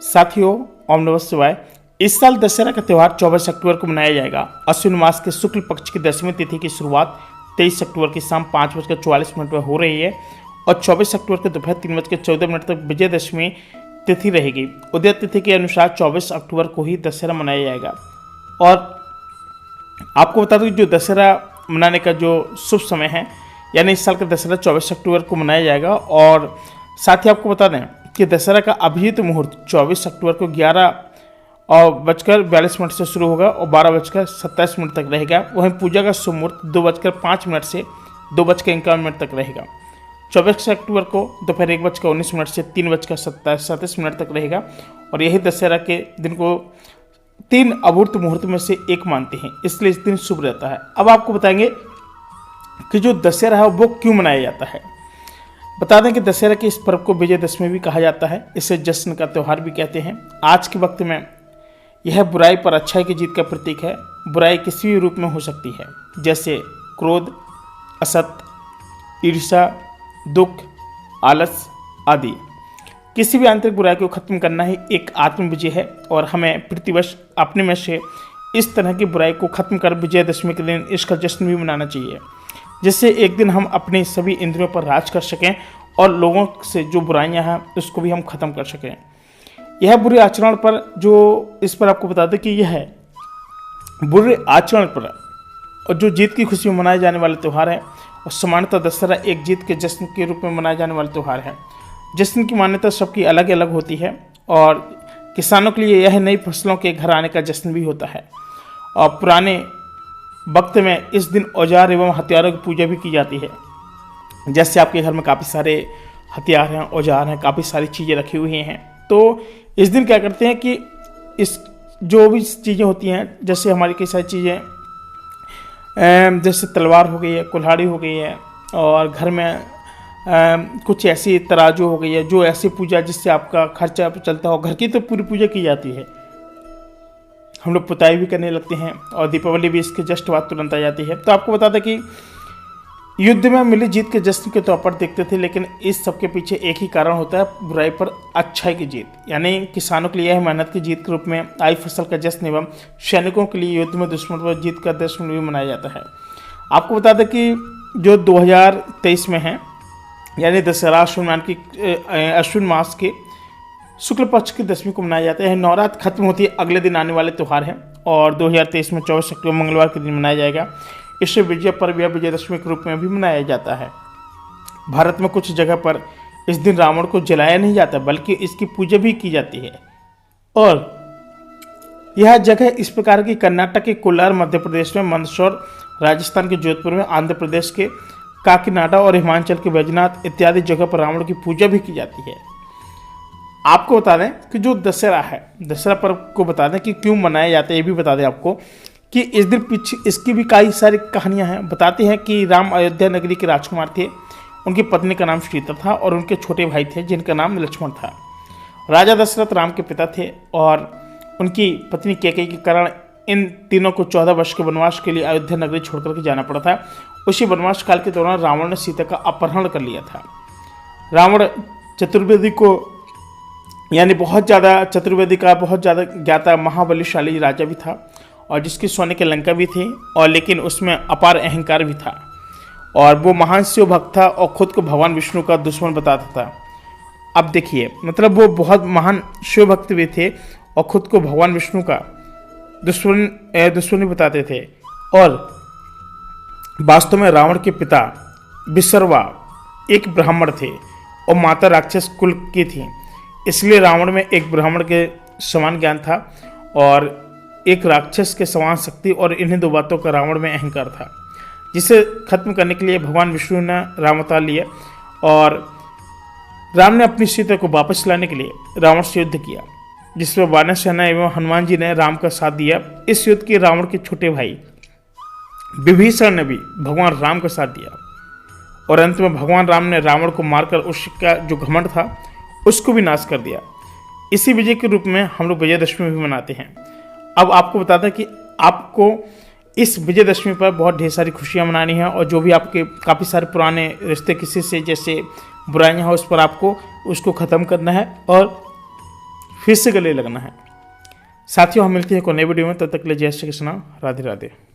साथियों, ओम नमः शिवाय। इस साल दशहरा का त्यौहार 24 अक्टूबर को मनाया जाएगा। अश्विन मास के शुक्ल पक्ष की 10वीं तिथि की शुरुआत 23 अक्टूबर की शाम 5:44 पर हो रही है और 24 अक्टूबर के दोपहर 3:14 तक विजयदशमी तिथि रहेगी। उदय तिथि के अनुसार 24 अक्टूबर को ही दशहरा मनाया जाएगा। और आपको बता दूं, जो दशहरा मनाने का जो शुभ समय है, यानी इस साल का दशहरा 24 अक्टूबर को मनाया जाएगा। और साथ ही आपको बता दें कि दशहरा का अभिजीत मुहूर्त 24 अक्टूबर को 11:42 से शुरू होगा और 12:27 तक रहेगा। वहीं पूजा का शुभ मुहूर्त 2:05 से 2:51 तक रहेगा। 24 अक्टूबर को दोपहर 1:19 से 3:37 तक रहेगा। और यही दशहरा के दिन को 3 अमूर्त मुहूर्त में से एक मानते हैं, इसलिए इस दिन शुभ रहता है। अब आपको बताएंगे कि जो दशहरा है वो क्यों मनाया जाता है। बता दें कि दशहरा के इस पर्व को विजयदशमी भी कहा जाता है। इसे जश्न का त्यौहार भी कहते हैं। आज के वक्त में यह बुराई पर अच्छाई की जीत का प्रतीक है। बुराई किसी भी रूप में हो सकती है, जैसे क्रोध, असत, ईर्ष्या, दुख, आलस आदि। किसी भी आंतरिक बुराई को खत्म करना ही एक आत्म विजय है और हमें प्रतिवर्ष अपने में से इस तरह की बुराई को खत्म कर विजयदशमी के दिन इसका जश्न भी मनाना चाहिए, जिससे एक दिन हम अपनी सभी इंद्रियों पर राज कर सकें और लोगों से जो बुराइयां हैं उसको भी हम खत्म कर सकें। यह बुरे आचरण पर इस पर आपको बता दें कि यह बुरे आचरण पर और जो जीत की खुशी में मनाए जाने वाले त्यौहार है। और सामान्यतः दशहरा एक जीत के जश्न के रूप में मनाए जाने वाला त्यौहार है। जश्न की मान्यता सबकी अलग अलग होती है और किसानों के लिए यह नई फसलों के घर आने का जश्न भी होता है। और पुराने वक्त में इस दिन औजार एवं हथियारों की पूजा भी की जाती है। जैसे आपके घर में काफ़ी सारे हथियार हैं, औजार हैं, काफ़ी सारी चीज़ें रखी हुई हैं, तो इस दिन क्या करते हैं कि इस जो भी चीज़ें होती हैं, जैसे हमारी कई सारी चीज़ें, जैसे तलवार हो गई है, कुल्हाड़ी हो गई है, और घर में कुछ ऐसी तराजू हो गई है, जो ऐसी पूजा जिससे आपका खर्चा चलता हो, घर की तो पूरी पूजा की जाती है। हम लोग पुताई भी करने लगते हैं और दीपावली भी इसके जस्ट बाद तुरंत आ जाती है। तो आपको बता दें कि युद्ध में मिली जीत के जश्न के तौर पर देखते थे, लेकिन इस सब के पीछे एक ही कारण होता है, बुराई पर अच्छाई की जीत। यानी किसानों के लिए यह मेहनत की जीत के रूप में आई फसल का जश्न एवं सैनिकों के लिए युद्ध में दुश्मन पर जीत का जश्न भी मनाया जाता है। आपको बता दें कि जो 2023 में है, यानी दशहरा अश्विन मास के शुक्ल पक्ष की 10वीं को मनाया जाता है। नवरात्र खत्म होती है, अगले दिन आने वाले त्यौहार हैं और 2023 में 24 अक्टूबर मंगलवार के दिन मनाया जाएगा। इसे विजय पर्व या विजयदशमी के रूप में भी मनाया जाता है। भारत में कुछ जगह पर इस दिन रावण को जलाया नहीं जाता, बल्कि इसकी पूजा भी की जाती है। और यह जगह इस प्रकार की कर्नाटक के कोलार मध्य प्रदेश में, मंदसौर राजस्थान के जोधपुर में, आंध्र प्रदेश के काकीनाडा और हिमाचल के बैजनाथ इत्यादि जगह पर रावण की पूजा भी की जाती है। आपको बता दें कि जो दशहरा है, दशहरा पर्व को बता दें कि क्यों मनाया जाता है, ये भी बता दें आपको कि इस दिन पीछे इसकी भी कई सारी कहानियां हैं। बताते हैं कि राम अयोध्या नगरी के राजकुमार थे। उनकी पत्नी का नाम सीता था और उनके छोटे भाई थे जिनका नाम लक्ष्मण था। राजा दशरथ राम के पिता थे और उनकी पत्नी कैकेयी के कारण इन तीनों को 14 वर्ष के वनवास के लिए अयोध्या नगरी छोड़कर के जाना पड़ा था। उसी वनवास काल के दौरान रावण ने सीता का अपहरण कर लिया था। रावण चतुर्वेदी को, यानी चतुर्वेदी का बहुत ज़्यादा ज्ञाता महाबलिशाली राजा भी था और जिसकी सोने की लंका भी थी, और लेकिन उसमें अपार अहंकार भी था और वो महान शिव भक्त था और खुद को भगवान विष्णु का दुश्मन बताता था। अब देखिए, मतलब वो बहुत महान शिव भक्त भी थे और खुद को भगवान विष्णु का दुश्मन बताते थे। और वास्तव में रावण के पिता विसर्वा एक ब्राह्मण थे और माता राक्षस कुल की थी, इसलिए रावण में एक ब्राह्मण के समान ज्ञान था और एक राक्षस के समान शक्ति, और इन्हीं दो बातों का रावण में अहंकार था, जिसे खत्म करने के लिए भगवान विष्णु ने राम अवतार लिए और राम ने अपनी सीता को वापस लाने के लिए रावण से युद्ध किया, जिसमें वानर सेना एवं हनुमान जी ने राम का साथ दिया। इस युद्ध के रावण के छोटे भाई विभीषण ने भी भगवान राम का साथ दिया और अंत में भगवान राम ने रावण को मारकर उसका जो घमंड था उसको भी नाश कर दिया। इसी विजय के रूप में हम लोग विजयदशमी भी मनाते हैं। अब आपको बता दें कि आपको इस विजयदशमी पर बहुत ढेर सारी खुशियां मनानी है और जो भी आपके काफ़ी सारे पुराने रिश्ते किसी से जैसे बुराइयां हैं उस पर आपको उसको ख़त्म करना है और फिर से गले लगना है। साथियों हम मिलते हैं एक और नए वीडियो में, तब तक के लिए जय श्री कृष्ण, राधे राधे।